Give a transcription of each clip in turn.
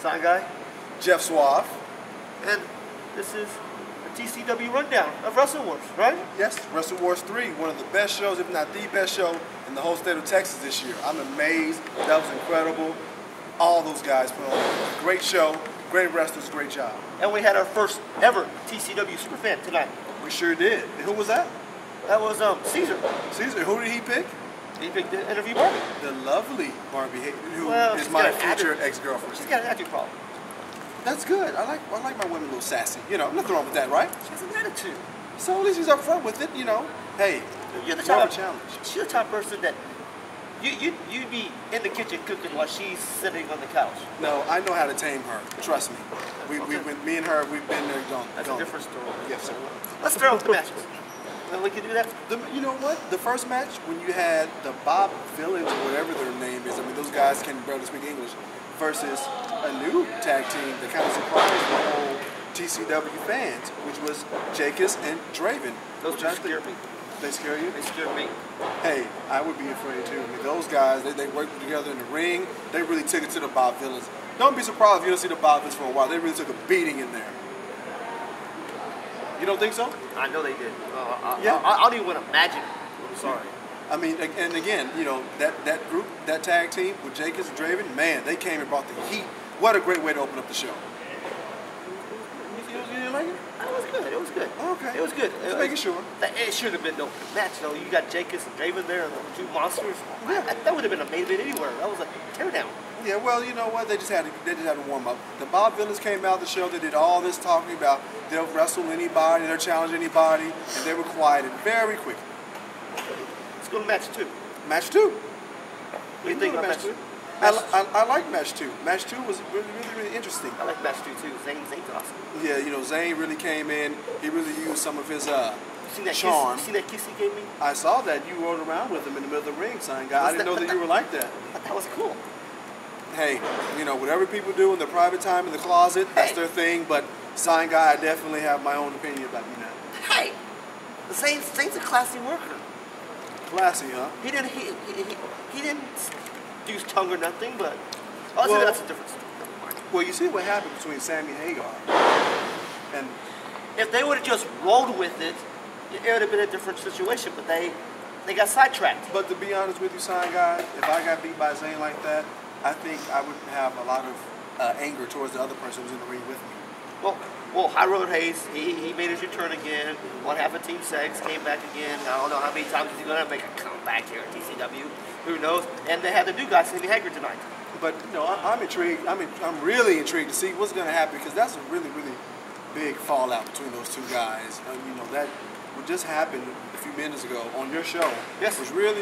Sign Guy. Jeff Suave. And this is a TCW rundown of Wrestle Wars, right? Yes, Wrestle Wars 3, one of the best shows, if not the best show in the whole state of Texas this year. I'm amazed. That was incredible. All those guys put on a great show, great wrestlers, great job. And we had our first ever TCW Superfan tonight. We sure did. And who was that? That was Caesar. Caesar. Who did he pick? He picked the interview Barbie. The lovely Barbie, who is my future ex-girlfriend. She's got an attitude problem. That's good. I like my women a little sassy. You know, nothing wrong with that, right? She has an attitude. So at least he's up front with it, you know. Hey, you're the type of challenge. She's the type of person that you'd be in the kitchen cooking while she's sitting on the couch. No, I know how to tame her. Trust me. Me and her, we've been there, gone. That's a different story. Yes, sir. Let's start with the matches. Well, we can do that. You know what? The first match, when you had the Bob Village or whatever their name is, I mean, those guys can barely speak English, versus a new tag team that kind of surprised the whole TCW fans, which was Jacobs and Draven. Those two scare me. They scare you? They scare me. Hey, I would be afraid too. I mean, those guys, they worked together in the ring. They really took it to the Bob Villains. Don't be surprised if you don't see the Bob Villains for a while. They really took a beating in there. You don't think so? I know they did. Yeah. I don't even want to imagine it. I'm sorry. I mean, and again, you know, that group, that tag team with Jacobs and Draven, man, they came and brought the heat. What a great way to open up the show. You didn't like it? It was good. It was good. Okay. It was good. Just making sure. It should have been no match, though. You got Jacobs and Draven there, and the two monsters. Yeah. That would have been a main event anywhere. That was a teardown. Yeah, well, you know what? They just had to warm up. The Bob Villains came out of the show. They did all this talking about they'll wrestle anybody, they'll challenge anybody, and they were quieted very quickly. Let's go to match 2. Match 2. What do you think about match 2? I like match 2. Match 2 was really interesting. I like match 2 too. Zane's awesome. Yeah, you know, Zane really came in. He really used some of his you charm. You see that kiss he gave me? I saw that. You rode around with him in the middle of the ring, Sign Guy. I didn't know that you were like that. But that was cool. Hey, you know, whatever people do in their private time in the closet, that's their thing. But Sign Guy, I definitely have my own opinion about you now. Hey, Zane's a classy worker. Classy, huh? He didn't use tongue or nothing, but that's a different story. Well, you see what happened between Sammy Hagar and if they would have just rolled with it, it would have been a different situation. But they got sidetracked. But to be honest with you, Sign Guy, if I got beat by Zane like that, I think I would have a lot of anger towards the other person who was in the ring with me. Well, High Roller Hayes, he made his return again. Won half of Team 6, came back again. I don't know how many times he's going to make a comeback here at TCW. Who knows? And they had the new guy, Sammy Hagar, tonight. But, you know, I'm intrigued. I'm really intrigued to see what's going to happen because that's a really big fallout between those two guys. You know, that what just happened a few minutes ago on your show was really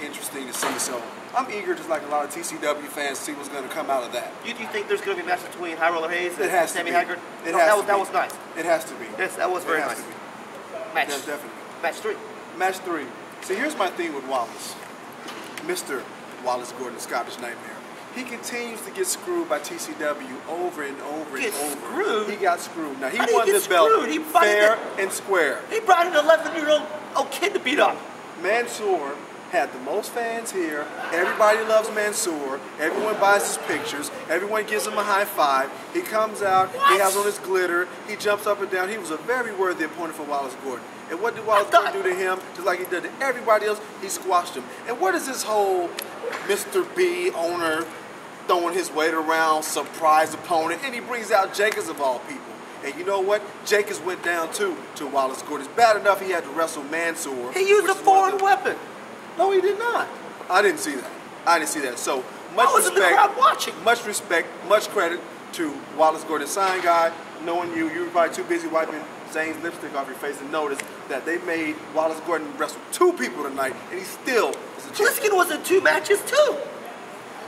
interesting to see. So I'm eager, just like a lot of TCW fans, to see what's going to come out of that. Do you think there's going to be a match between High Roller Hayes and Sammy Hagar? That was nice. It has to be. Yes, that was very nice. Match. Yes, definitely. Match 3. Match 3. See, here's my thing with Wallace. Mr. Wallace Gordon, the Scottish Nightmare. He continues to get screwed by TCW over and over and over. Screwed? He got screwed. Now, he won this belt fair and square. He brought an 11-year-old kid to beat up. Mansoor had the most fans here. Everybody loves Mansoor. Everyone buys his pictures. Everyone gives him a high five. He comes out. He has on his glitter. He jumps up and down. He was a very worthy opponent for Wallace Gordon. And what did Wallace Gordon do to him? Just like he did to everybody else, he squashed him. And what is this whole Mr. B owner throwing his weight around, surprise opponent, and he brings out Jacobs of all people. And you know what? Jacobs went down too to Wallace Gordon. It's bad enough he had to wrestle Mansoor. He used a foreign weapon. No, he did not. I didn't see that. So much I was in the crowd watching. Much respect, much credit to Wallace Gordon, Sign Guy. Knowing you were probably too busy wiping Zane's lipstick off your face and noticed that they made Wallace Gordon wrestle 2 people tonight, and he still is a champion. Pliskin was in 2 matches too.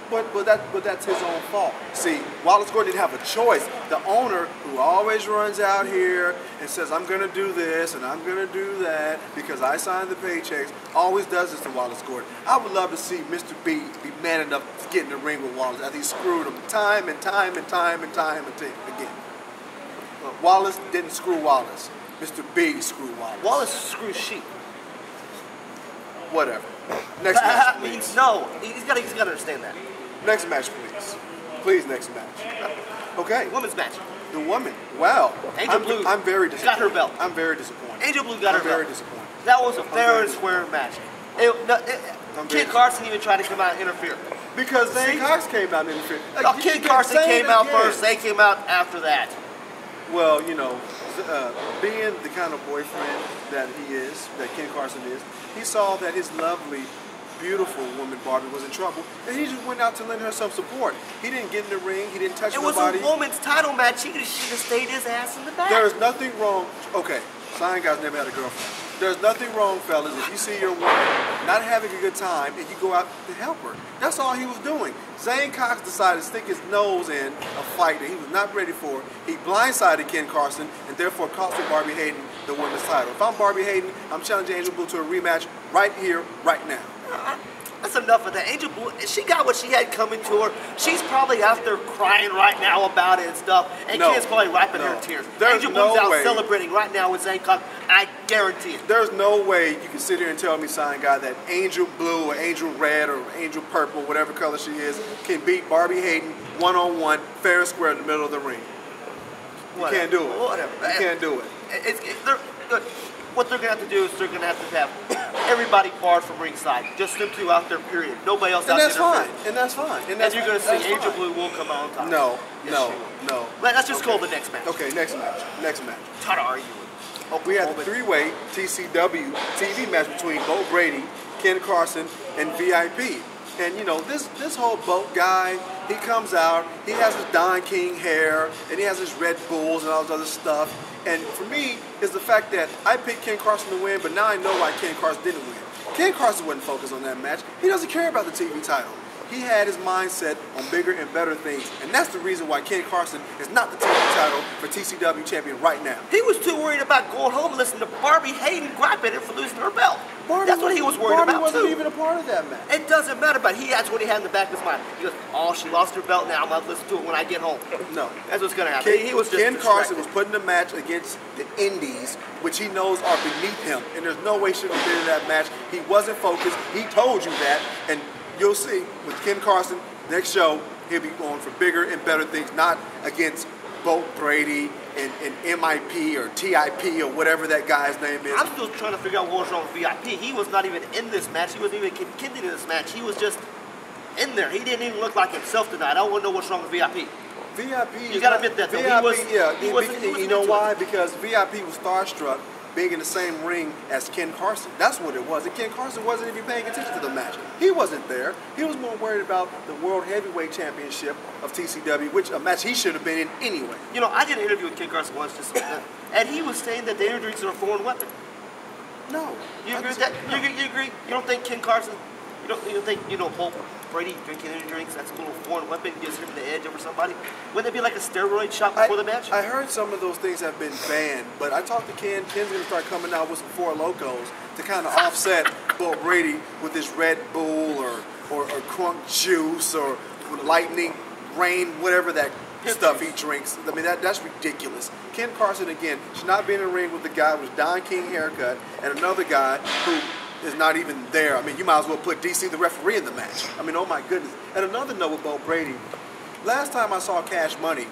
But that's his own fault. See, Wallace Gordon didn't have a choice. The owner, who always runs out here and says, I'm going to do this and I'm going to do that because I signed the paychecks, always does this to Wallace Gordon. I would love to see Mr. B be man enough to get in the ring with Wallace after he screwed him time and time again. Wallace didn't screw Wallace. Mr. B screwed Wallace. Wallace screws sheep. Whatever. Next match, please. Means no. He's got to understand that. Next match, please. Please, next match. Okay. Women's match. The woman. Wow. Angel Blue I'm very disappointed. got her belt. I'm very disappointed. Angel Blue got her belt. I'm very disappointed. That was a fair and square match. Kid Carson even tried to come out and interfere. Because Zane Cox came out and interfered. No, Kid Carson came out first. They came out after that. Well, you know, being the kind of boyfriend that he is, that Ken Carson is, he saw that his lovely, beautiful woman Barbie was in trouble, and he just went out to lend her some support. He didn't get in the ring. He didn't touch nobody. It was a woman's title match. He should have stayed his ass in the back. There's nothing wrong. Okay, Sign Guy's never had a girlfriend. There's nothing wrong, fellas, if you see your woman not having a good time and you go out to help her. That's all he was doing. Zane Cox decided to stick his nose in a fight that he was not ready for. He blindsided Ken Carson and therefore cost Barbie Hayden the women's title. If I'm Barbie Hayden, I'm challenging Angel Blue to a rematch right here, right now. That's enough of that. Angel Blue, she got what she had coming to her. She's probably out there crying right now about it and stuff. And Ken's probably wiping her tears. Angel Blue's out celebrating right now with Zane Cox. I guarantee it. There's no way you can sit here and tell me, Sign Guy, that Angel Blue or Angel Red or Angel Purple, whatever color she is, can beat Barbie Hayden one-on-one, fair and square in the middle of the ring. You can't do it. Whatever. You can't do it. What they're going to have to do is they're going to have everybody barred from ringside. Just them two out there, period. Nobody else out there. And that's fine. And you're going to see Angel Blue will come out on top. No. Let's just call the next match. Okay, next match. How to argue it. We had the three-way TCW TV match between Bo Brady, Ken Carson, and VIP. And you know, this whole Boat guy, he comes out, he has his Don King hair, and he has his Red Bulls and all this other stuff. And for me, is the fact that I picked Ken Carson to win, but now I know why Ken Carson didn't win. Ken Carson wasn't focused on that match. He doesn't care about the TV title. He had his mindset on bigger and better things, and that's the reason why Ken Carson is not the TV title for TCW champion right now. He was too worried about going home and listening to Barbie Hayden gripe at him for losing her belt. That's what he was worried about, too. Barbie wasn't even a part of that match. It doesn't matter, but that's what he had in the back of his mind. He goes, oh, she lost her belt now. I'm going to listen to it when I get home. No. That's what's going to happen. Ken Carson was putting the match against the Indies, which he knows are beneath him, and there's no way he should have been in that match. He wasn't focused. He told you that, and you'll see with Ken Carson, next show, he'll be going for bigger and better things, not against Bo Brady and MIP or TIP or whatever that guy's name is. I'm still trying to figure out what was wrong with VIP. He was not even in this match. He wasn't even contending in this match. He was just in there. He didn't even look like himself tonight. I don't want to know what's wrong with VIP. VIP. You got to admit that. VIP, you know why? Because VIP was starstruck being in the same ring as Ken Carson. That's what it was. And Ken Carson wasn't even paying attention to the match. He wasn't there. He was more worried about the World Heavyweight Championship of TCW, which a match he should have been in anyway. You know, I did an interview with Ken Carson once, and he was saying that the energy drinks are a foreign weapon. No. You agree with that? You agree? You don't think Ken Carson, you don't think, Bo Brady drinking energy drinks, that's a little foreign weapon, gives him the edge over somebody? Wouldn't it be like a steroid shot before the match? I heard some of those things have been banned, but I talked to Ken. Ken's going to start coming out with some Four Locos to kind of offset Bo Brady with his Red Bull or Crunk Juice or Lightning, Rain, whatever that stuff he drinks. I mean, that's ridiculous. Ken Carson, again, should not be in a ring with the guy with Don King haircut and another guy who is not even there. I mean, you might as well put DC the referee in the match. I mean, oh my goodness. And another note with Bo Brady, last time I saw Cash Money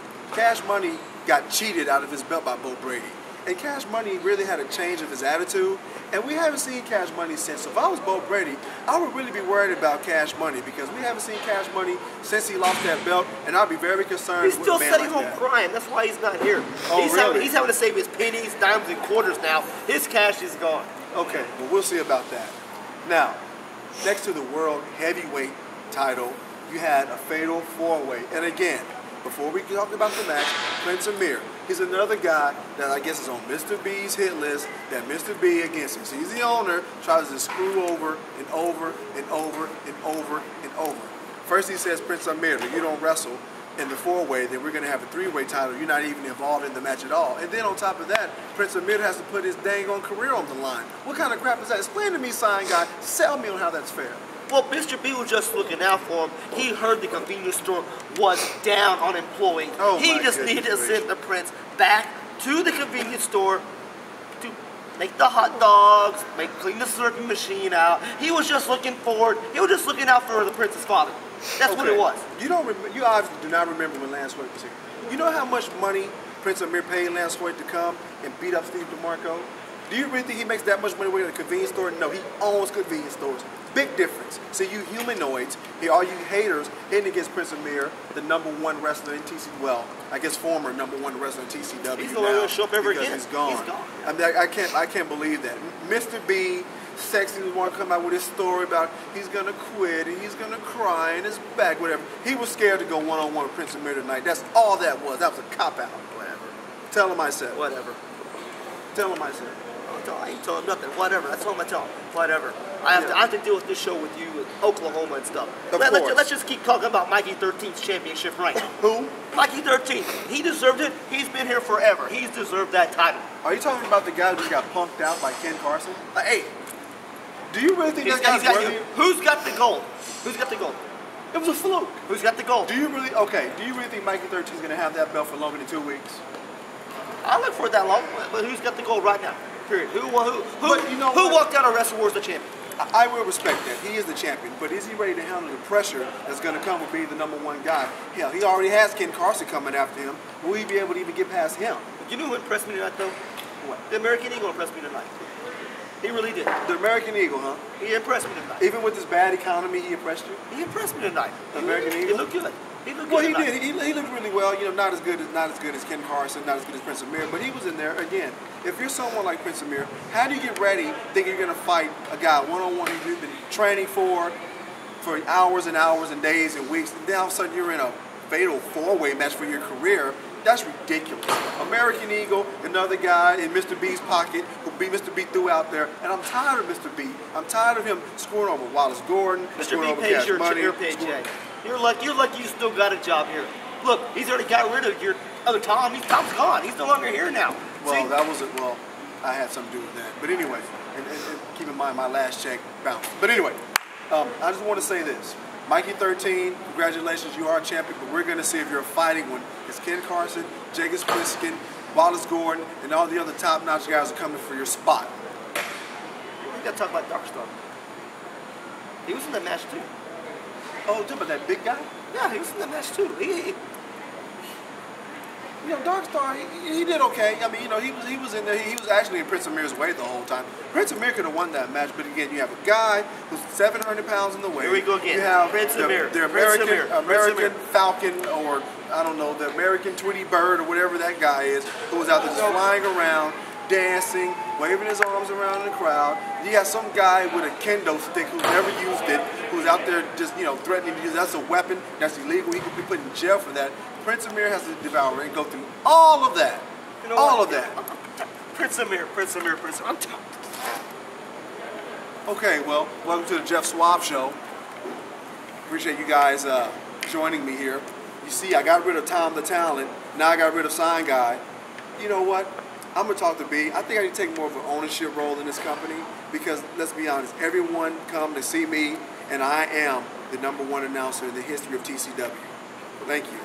got cheated out of his belt by Bo Brady. And Cash Money really had a change of his attitude, and we haven't seen Cash Money since. So if I was Bo Brady, I would really be worried about Cash Money because we haven't seen Cash Money since he lost that belt, and I'd be very concerned with a man like that. He's still sitting home crying. That's why he's not here. Oh, really? He's having to save his pennies, dimes, and quarters now. His cash is gone. Okay, well, we'll see about that. Now, next to the World Heavyweight title, you had a fatal four-way. And again, before we talk about the match, Prince Amir, he's another guy that I guess is on Mr. B's hit list that Mr. B against him. So he's the owner, tries to screw over and over and over and over and over. First he says, Prince Amir, if you don't wrestle in the four-way, then we're going to have a three-way title. You're not even involved in the match at all. And then on top of that, Prince Amir has to put his dang on career on the line. What kind of crap is that? Explain to me, Sign Guy. Sell me on how that's fair. Well, Mr. B was just looking out for him. He heard the convenience store was down on employees. He just needed to send the Prince back to the convenience store to make the hot dogs, clean the slurping machine out. He was just looking forward. He was just looking out for the Prince's father. That's what it was. You don't. You obviously do not remember when Lance Hoyt was here. You know how much money Prince Amir paid Lance Hoyt to come and beat up Steve DeMarco? Do you really think he makes that much money working at a convenience store? No, he owns convenience stores. Big difference. So you humanoids, all you haters, hitting against Prince Amir, the #1 wrestler in TCW. Well, I guess former #1 wrestler in TCW. He's not going to show up ever again. He's gone. He's gone. I mean, I can't believe that. Mr. B, sexy, was want to come out with his story about he's gonna quit and he's gonna cry and his back, whatever. He was scared to go one-on-one with Prince Amir tonight. That's all that was. That was a cop out. Whatever. Tell him I said. Whatever. Tell him I said. I ain't told him nothing. Whatever. That's all I tell him. Whatever. I have to deal with this show with you with Oklahoma and stuff. Let's just keep talking about Mikey 13's championship rank. Who? Mikey 13. He deserved it. He's been here forever. He's deserved that title. Are you talking about the guy who got punked out by Ken Carson? Hey, do you really think that guy's worthy? Who's got the gold? Who's got the gold? It was a fluke. Who's got the gold? Do you really think Mikey 13 is going to have that belt for longer than 2 weeks? I look for it that long, but who's got the gold right now? Period. Who walked out of Wrestle Wars the champion? I will respect that. He is the champion, but is he ready to handle the pressure that's going to come with being the #1 guy? Hell, he already has Ken Carson coming after him. Will he be able to even get past him? You know who impressed me tonight, though? What? The American Eagle impressed me tonight. He really did. The American Eagle, huh? He impressed me tonight. Even with this bad economy, he impressed you? He impressed me tonight. The American Eagle? He looked good. He looked well, good he did. He looked really well. You know, not as good as Ken Carson, not as good as Prince Amir, but he was in there again. If you're someone like Prince Amir, how do you get ready thinking you're going to fight a guy one-on-one you've been training for hours and hours and days and weeks, and then all of a sudden you're in a fatal four-way match for your career? That's ridiculous. American Eagle, another guy in Mr. B's pocket who beat Mr. B threw out there, and I'm tired of Mr. B. I'm tired of him scoring over Wallace Gordon, Mr. B pays your paycheck. You're lucky you still got a job here. Look, he's already got rid of your other Tom. Tom's gone. He's no longer here now. Well, I had something to do with that. But anyway, and keep in mind my last check bounced. But anyway, I just want to say this. Mikey 13, congratulations, you are a champion, but we're going to see if you're a fighting one. It's Ken Carson, Jacobs Pliskin, Wallace Gordon, and all the other top-notch guys are coming for your spot. We got to talk about Dark Star. He was in that match, too. Oh, talking about that big guy? Yeah, he was in that match, too. You know, Dark Star, he did okay. I mean, you know, he was in there. He was actually in Prince Amir's weight the whole time. Prince Amir could have won that match, but again, you have a guy who's 700 pounds in the weight. Here we go again. You have Prince Amir. The American Falcon, or I don't know, the American Tweety Bird, or whatever that guy is, who was out there just flying around, dancing, waving his arms around in the crowd. You got some guy with a kendo stick who never used it, who's out there just, you know, threatening to use it. That's a weapon. That's illegal. He could be put in jail for that. Prince Amir has to devour and go through all of that. You know all of that. Prince Amir. I'm tired. Okay, well, welcome to the Jeff Swab Show. Appreciate you guys joining me here. You see, I got rid of Tom the Talent. Now I got rid of Sign Guy. You know what? I'm going to talk to B. I think I need to take more of an ownership role in this company because, let's be honest, everyone come to see me, and I am the #1 announcer in the history of TCW. Thank you.